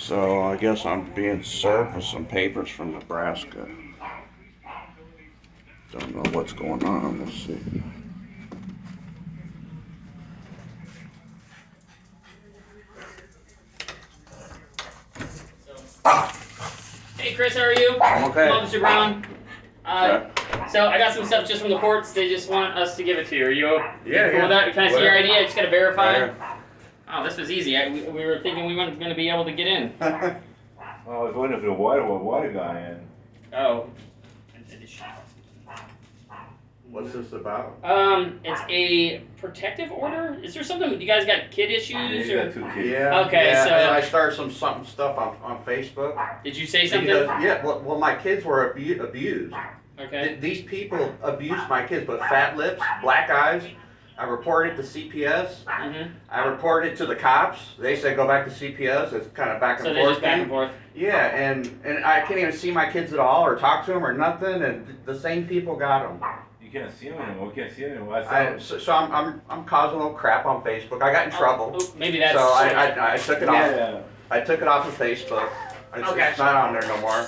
So I guess I'm being served with some papers from Nebraska. Don't know what's going on. Let's see. Hey Chris, how are you? I'm okay. I'm Mr. Brown. Okay. So I got some stuff just from the courts. They just want us to give it to you. Are you Yeah, cool with that? Can I see your ID? I just gotta verify. Yeah. Oh, this was easy. We were thinking we weren't gonna be able to get in. I was wondering if the water guy in. Oh. What's this about? It's a protective order. Is there something? You guys got kid issues? You Or? got 2 kids. Yeah. Okay, yeah, so- and I started some stuff on Facebook. Did you say something? Because, yeah. Well, my kids were abused. Okay. These people abused my kids, but fat lips, black eyes. I reported to CPS. Mhm. I reported to the cops. They said go back to CPS. It's kind of back and So forth. they're just back and forth. Yeah, and I can't even see my kids at all or talk to them or nothing. And the same people got them. You can't see him anymore. You can't see him anymore. So I'm causing a little crap on Facebook. I got in trouble. Oh, maybe that's. So I took it off. Yeah. I took it off of Facebook. Okay. It's not on there no more.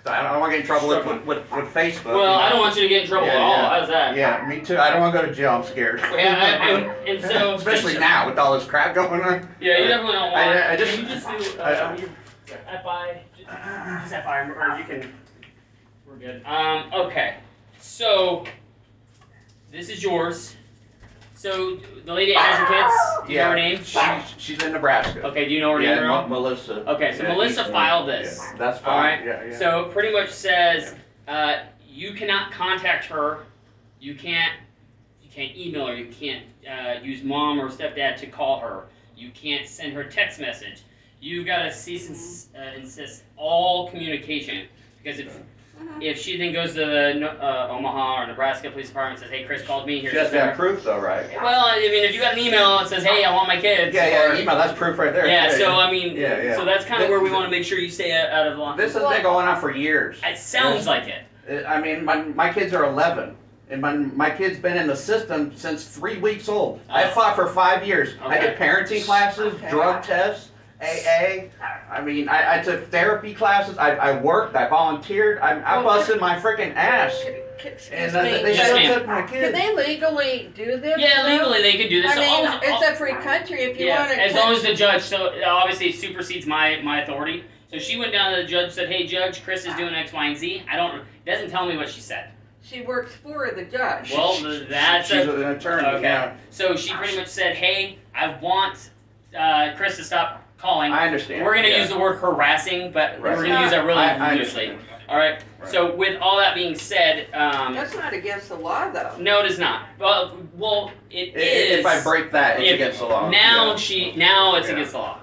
I don't want to get in trouble with Facebook. Well, I don't want you to get in trouble at all. How's that? Yeah, me too. I don't want to go to jail. I'm scared. Yeah, and so. Especially now with all this crap going on. Yeah, you definitely don't want. I just- Can you just do FI, just FI, or you can. We're good. Okay. So this is yours. So the lady that has your kids, do you know her name? She's in Nebraska. Okay, do you know her name? Yeah, Earl? Melissa. Okay, so Yeah, Melissa Eastman. filed this. Yeah, that's fine. All right. Yeah, yeah. So it pretty much says you cannot contact her. You can't email her. You can't use mom or stepdad to call her. You can't send her text message. You've got to cease and insist all communication, because if she then goes to the Omaha or Nebraska Police Department and says, "Hey, Chris called me," here's She has the to have proof though, right? Well, I mean, if you got an email that says, "Hey, I want my kids," Yeah, email. That's proof right there. yeah. So I mean, Yeah. so that's kind of where we want to make sure you stay out of the line. This has been going on for years. It sounds like it. I mean, my kids are 11, and my kid's been in the system since 3 weeks old. I fought for 5 years. I did parenting classes, drug tests, AA. I mean, I took therapy classes. I worked. I volunteered. I busted my freaking ass. And they Yes, still ma'am. took my Can kids. they legally do this? Yeah, though? legally they can do this. I mean, So it's a free country if you yeah, want to. as long as the judge, so obviously it supersedes my authority. So she went down to the judge, said, "Hey, judge, Chris is doing X, Y, and Z." It doesn't tell me what she said. She works for the judge. Well, that's She's an attorney. okay. Yeah. So she pretty much said, "Hey, I want Chris to stop calling." I understand. We're gonna yeah. use the word harassing, but Right. we're gonna use that really I loosely. understand. All right. Right. So with all that being said, That's not against the law, though. no, it is not. Well, it is. If I break that, it's If- against the law. Now Yeah. now it's Yeah. against the law,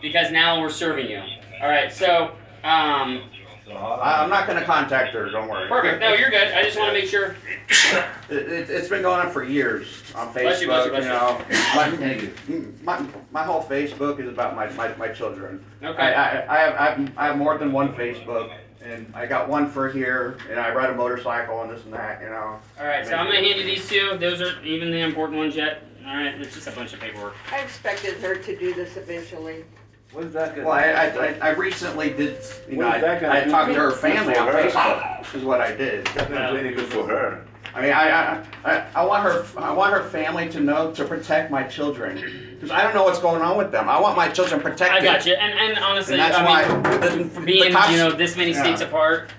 because now we're serving you. All right. So I'm not going to contact her. Don't worry. perfect. No, you're good. I just want to make sure. It's been going on for years on Facebook. Bless you, bless you, bless You know, my whole Facebook is about my children. Okay. I have more than one Facebook, and I got one for here, and I ride a motorcycle and this and that. You know. All right. So I'm gonna hand you these two. Those are even the important ones yet. All right. It's just a bunch of paperwork. I expected her to do this eventually. What's that gonna Well, I recently did. You know, What is that gonna I do talked to her for family on her? Facebook. Is what I did. That's not doing any good for her. I mean, I want her family to know to protect my children, because I don't know what's going on with them. I want my children protected. I got you. And honestly, And that's I why mean, for being cops- this many Yeah. states apart,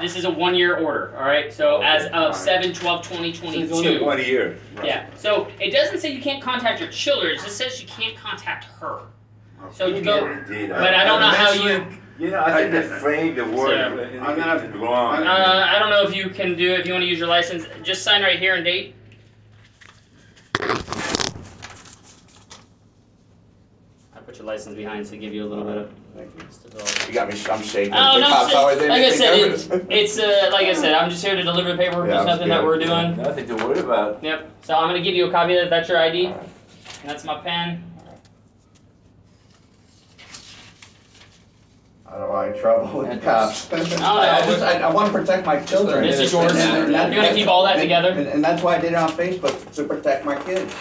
this is a 1-year order. All right. So Okay, as of fine. 7/12/2022. It's only 1 year. Yeah. So it doesn't say you can't contact your children. It just says you can't contact her. So you go. Indeed. But I don't know how you. You know, I think they framed the word. So, I'm gonna- it's wrong. I don't know if you can do. If you want to use your license, just sign right here and date. I put your license behind to give you a little bit of. You got me. I'm shaking. Oh, The no, cops always like I make me said, nervous. it's like I said, I'm just here to deliver the paperwork. Yeah, There's I'm nothing that scared. we're doing. Nothing to worry about. Yep. So I'm gonna give you a copy of that. That's your ID. And that's my pen. I don't want any trouble with the cops. no. I want to protect my children. This is yours. And You're gonna keep all that together? And that's why I did it on Facebook, to protect my kids.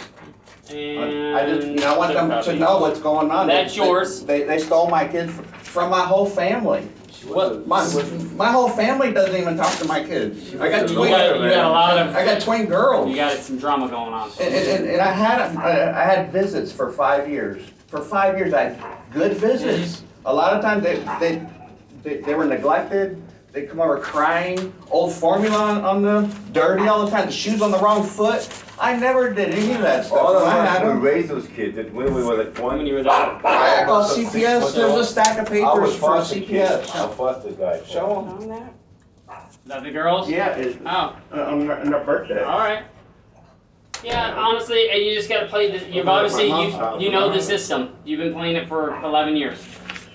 And I just, I want them to know what's going on. That's yours. They stole my kids from my whole family. What? My whole family doesn't even talk to my kids. I got You twin. got a lot of. I got twin girls. You got some drama going on. And I had visits for 5 years. For 5 years, I had good visits. A lot of times they were neglected. They come over crying, old formula on the dirty all the time, the shoes on the wrong foot. I never did any of that stuff. All of I had us them. who raised those kids, when we were like one. When you were there. I call CPS. There's a stack of I papers was for foster kid. I CPS. foster guy. Show On that? Is that the girls? them. Yeah, it's Oh, on their birthday. all right. Yeah, honestly, and you just gotta play the. You've obviously you know the system. You've been playing it for 11 years.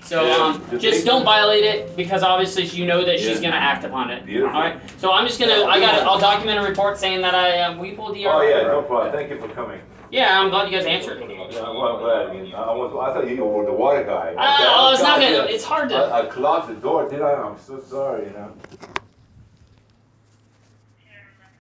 So just don't violate it because obviously you know that she's gonna act upon it. Beautiful. All right. So I'm just gonna. I'll document a report saying that we pulled the. Oh yeah, no problem. Thank you for coming. Yeah, I'm glad you guys answered. Yeah, well, I'm glad. I thought you were the water guy. Oh, it's not gonna. It's hard to. I clogged the door, did I? I'm so sorry.